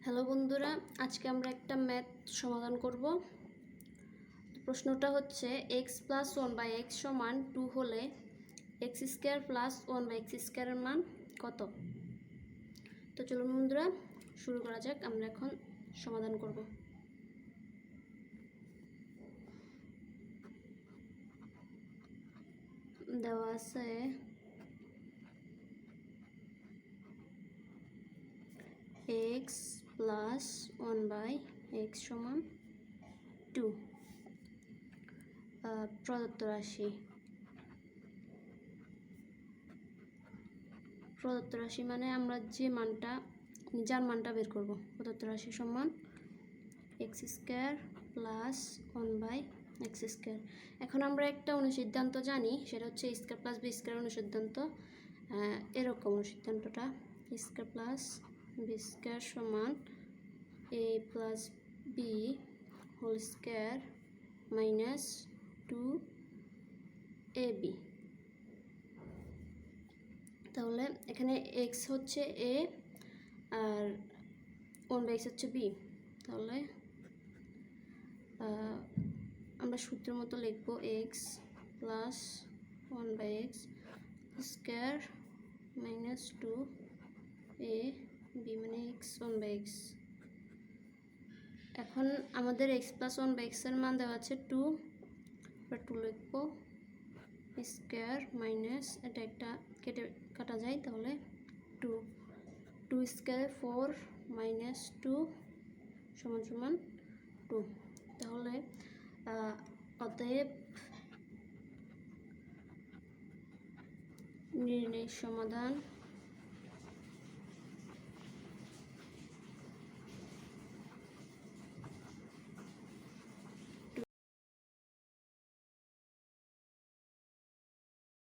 Hello বন্ধুরা, আজকে আমরা একটা ম্যাথ সমাধান করব। প্রশ্নটা হচ্ছে x + 1/x = 2 হলে x² + 1/x² এর মান কত। তো চলুন বন্ধুরা শুরু করা যাক। আমরা এখন সমাধান করব। দেওয়া আছে x + 1/x = 2 প্রদত্ত রাশি মানে আমরা যার মানটা বের করব। প্রদত্ত রাশি সমান x² + 1/x²। এখন আমরা একটা অনুসিদ্ধান্ত জানি, সেটা হচ্ছে a² + b² অনুসিদ্ধান্ত। এরকম অনুসিদ্ধান্তটা a² + b² = a + b² - 2ab। তাহলে এখানে x হচ্ছে a আর 1/x হচ্ছে b। তাহলে আমরা সূত্রের মতো লিখব x + 1/x² - 2ab মানে x 1/x। এখন আমাদের x + 1/x এর মান দেওয়া আছে 2, আমরা 2 লিখব স্কোয়ার মাইনাস এটা একটা কাটা যায়, তাহলে 2 স্কোয়ারে 4 - 2 = 2। তাহলে অতএব নির্ণয় সমাধান